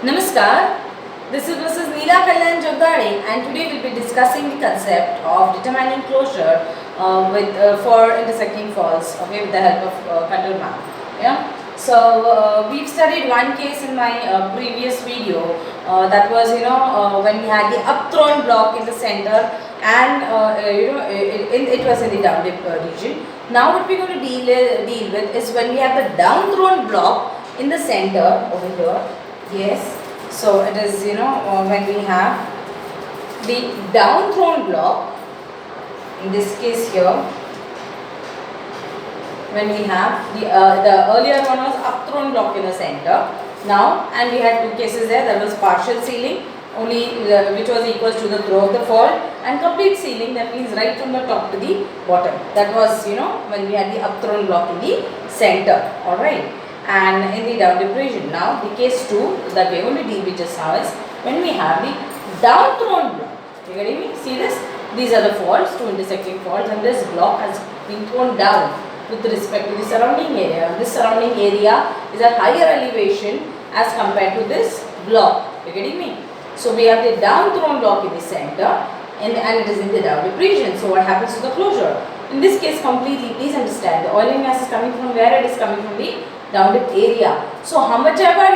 Namaskar, this is Mrs. Neela Kalyan Jogdade and today we will be discussing the concept of determining closure for intersecting faults, okay, with the help of contour map. Yeah. So we've studied one case in my previous video, that was when we had the upthrown block in the center and it was in the down dip region. Now what we're going to deal with is when we have the down thrown block in the center over here. Yes, so it is when we have the down thrown block, in this case here, when we have the earlier one was up thrown block in the center. Now, and we had two cases there, that was partial sealing only, which was equal to the throw of the fault, and complete sealing, that means right from the top to the bottom. That was when we had the up thrown block in the center. Alright, and in the down dip region. Now the case 2 that we are going to deal with just now is when we have the down thrown block. You getting me? See this? These are the faults, two intersecting faults, and this block has been thrown down with respect to the surrounding area. This surrounding area is at higher elevation as compared to this block. You getting me? So we have the down thrown block in the center and it is in the down dip region. So what happens to the closure? In this case completely, please understand, the oil and gas is coming from where? It is coming from the down dip area. So how much ever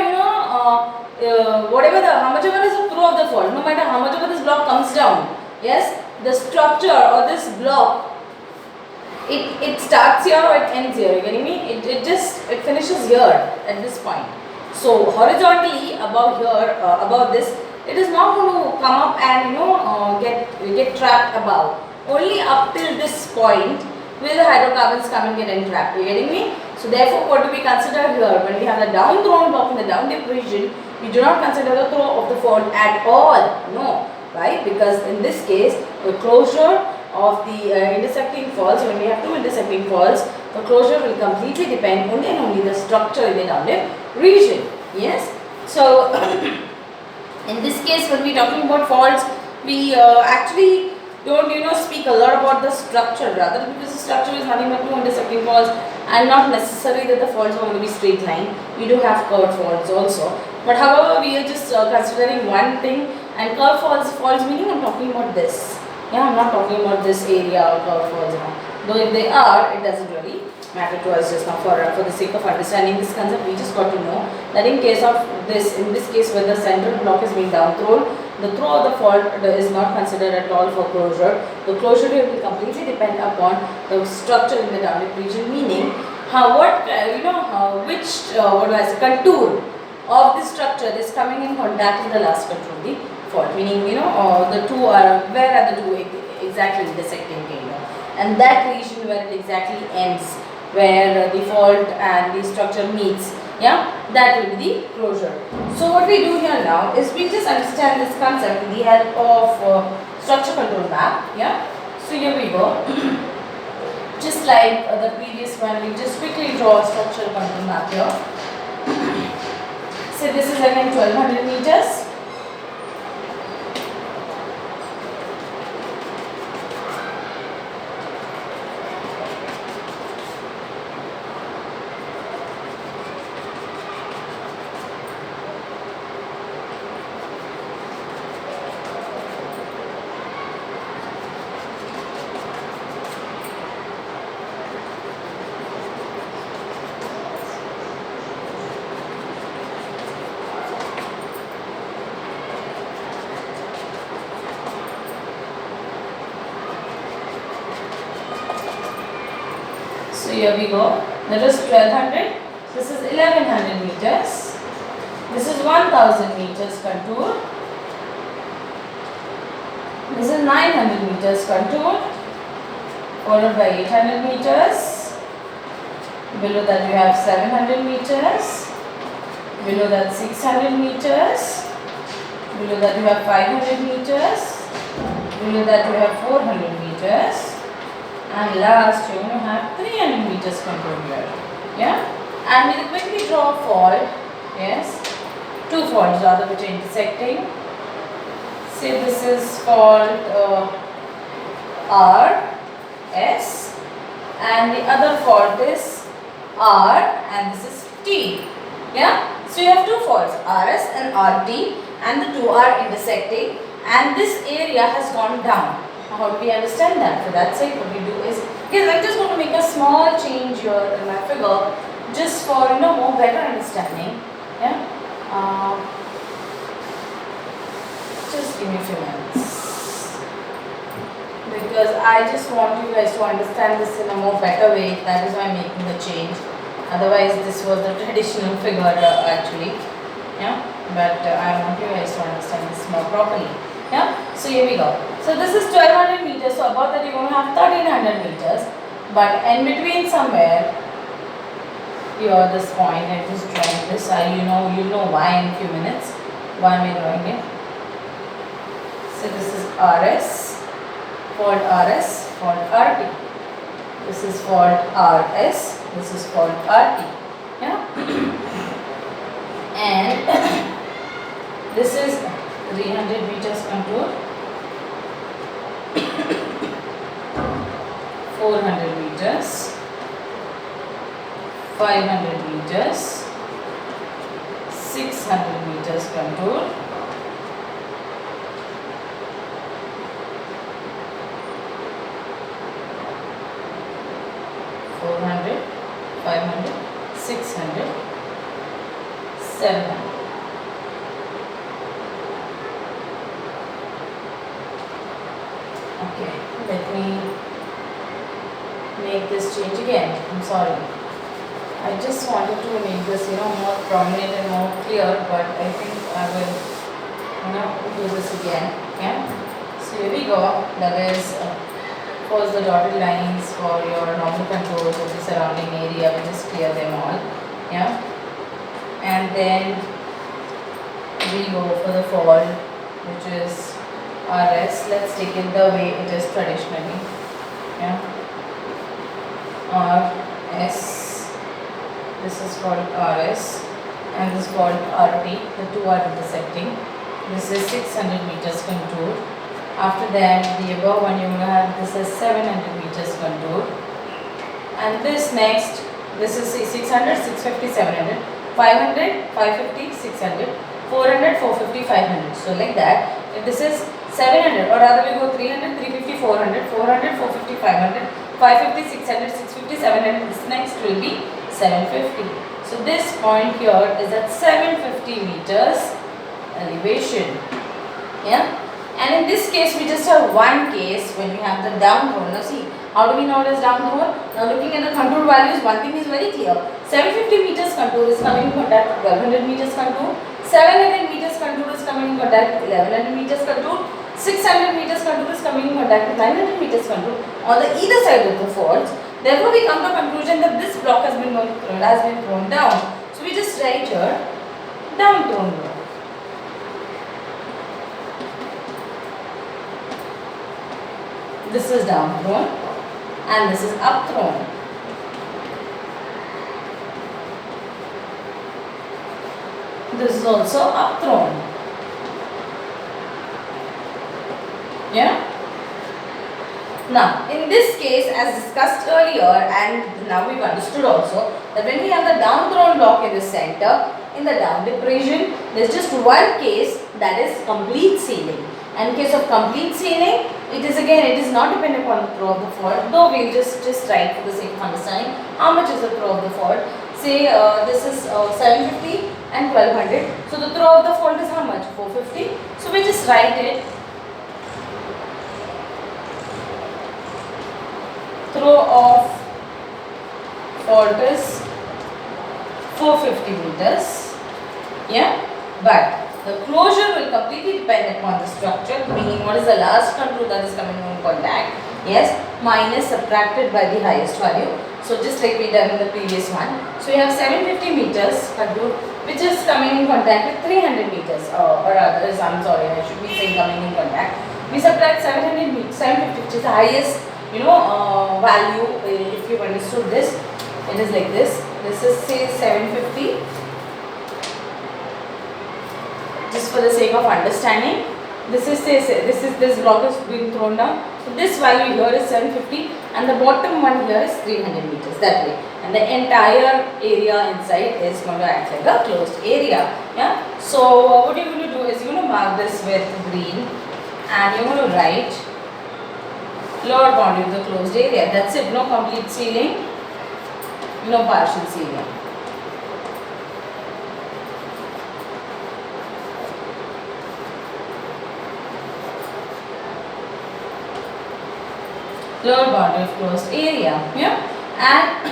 how much ever is the throw of the fault, no matter how much ever this block comes down, yes, the structure or this block, it starts here or it ends here. You getting me? It finishes here at this point. So horizontally above here, above this, it is not going to come up and get trapped above. Only up till this point will the hydrocarbons come and get entrapped. You getting me? So therefore, what do we consider here? When we have the down thrown block in the down dip region, we do not consider the throw of the fault at all. No. Why? Because in this case, the closure of the intersecting faults, when we have two intersecting faults, the closure will completely depend only and only the structure in the down dip region. Yes. So in this case, when we are talking about faults, we actually don't speak a lot about the structure, rather, because the structure is nothing but two intersecting faults, and not necessary that the faults are going to be straight line. We do have curved faults also, but however we are just considering one thing, and curved faults meaning I'm talking about this. Yeah, I'm not talking about this area or curved faults. Though if they are, it doesn't really matter to us just now. For the sake of understanding this concept, we just got to know that in case of this, in this case where the central block is being down thrown, the throw of the fault is not considered at all for closure. The closure will completely depend upon the structure in the down dip region, meaning which contour of the structure is coming in contact with the last contour of the fault, meaning the two are, where are the two exactly intersecting, and that region where it exactly ends, where the fault and the structure meets, yeah, that will be the closure. So what we do here now is we just understand this concept with the help of structure control map. Yeah. So here we go. Just like the previous one, we just quickly draw a structure control map here. So this is again 1200 meters. So here we go. That is 1200. This is 1100 meters. This is 1000 meters contour. This is 900 meters contour, followed by 800 meters. Below that we have 700 meters. Below that 600 meters. Below that we have 500 meters. Below that we have 400 meters. And last you have 300 meters contour here. Yeah, and we will quickly draw a fault. Yes, two faults rather which are intersecting. Say this is fault R, S, and the other fault is R, and this is T. Yeah. So you have two faults, RS and RT, and the two are intersecting, and this area has gone down. Now how do we understand that? For that sake, what we do is, okay, I'm just going to make a small change here in my figure, just for more better understanding. Yeah. Just give me a few minutes, because I just want you guys to understand this in a more better way. That is why I'm making the change. Otherwise, this was the traditional figure actually. Yeah, but I want you guys to understand this more properly. Yeah, so here we go. So this is 1200 meters. So above that you're going to have 1300 meters. But in between somewhere, here this point, I just drawing this. You'll know why in a few minutes. Why am I drawing it? So this is RS, fault RS, fault RT. This is fault RS. This is fault RT. Yeah. And this is 300 meters contour, 400 meters, 500 meters, 600 meters contour, 400, 500, 600, 700. Okay, let me make this change again. I'm sorry. I just wanted to make this more prominent and more clear, but I think I will do this again. Yeah. So here we go. That is first the dotted lines for your normal contours of the surrounding area. We just clear them all. Yeah. And then we go for the fault, which is RS. Let's take it the way it is traditionally. Yeah. RS. This is called RS, and this is called RT. The two are intersecting. This is 600 meters contour. After that, the above one you will have, this is 700 meters contour. And this next, this is 600, 650, 700, 500, 550, 600, 400, 450, 500. So like that. If this is 700, or rather we go 300, 350, 400, 400, 450, 500, 550, 600, 650, 700. This next will be 750. So this point here is at 750 meters elevation. Yeah. And in this case, we just have one case when we have the down thrown. Now see, how do we know it is down thrown? Now looking at the contour values, one thing is very clear. 750 meters contour is coming in contact with 1200 meters contour. 700 meters contour is coming in contact with 1100 meters contour. 600 meters contour is coming in contact with 900 meters contour on the either side of the faults. Therefore, we come to a conclusion that this block has been thrown down. So we just write here down thrown block. This is down thrown and this is up thrown. This is also up thrown. Yeah. Now, in this case, as discussed earlier, and now we've understood also that when we have the down thrown block in the center, in the down dip region, there's just one case, that is complete sealing. And in case of complete sealing, it is not dependent upon the throw of the fault, though we'll just write for the sake of understanding how much is the throw of the fault. Say this is 750 and 1200. So the throw of the fault is how much? 450. So we just write it. Throw of fault is 450 meters. Yeah, but the closure will completely depend upon the structure, meaning what is the last contour that is coming in contact. Yes, minus subtracted by the highest value. So just like we done in the previous one. So we have 750 meters contour which is coming in contact with 300 meters or rather I'm sorry, I should be saying coming in contact. We subtract 700 meters, 750 which is the highest value. If you understood this, it is like this. This is say 750. Just for the sake of understanding, this block is being thrown down. So this value here is 750 and the bottom one here is 300 meters. That way. and the entire area inside is going to act like a closed area. Yeah. So what you're going to do is you're going to mark this with green, and you're going to write lower boundary of the closed area. That's it. No complete ceiling, no partial ceiling. Lower boundary of closed area. Yeah. And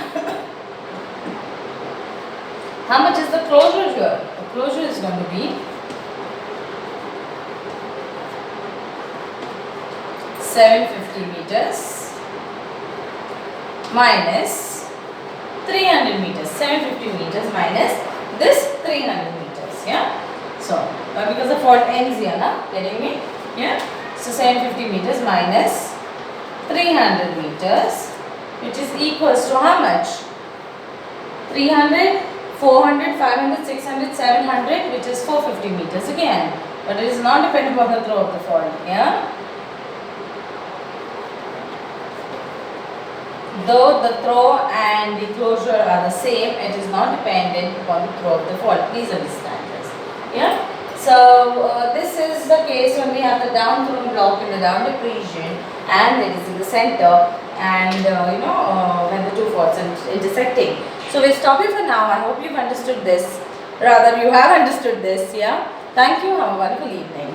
how much is the closure here? The closure is going to be 750 meters minus 300 meters. 750 meters minus this 300 meters. Yeah. So because the fault ends here, na? Getting me? Yeah. So 750 meters minus 300 meters, which is equals to how much? 300, 400, 500, 600, 700, which is 450 meters again. But it is not dependent upon the throw of the fault. Yeah. Though the throw and the closure are the same, it is not dependent upon the throw of the fault. Please understand this. Yeah. So this is the case when we have the down thrown block in the down dip region, and it is in the center, and when the two faults are intersecting. So we stop here for now. I hope you've understood this. Rather, you have understood this. Yeah. Thank you. Have a wonderful evening.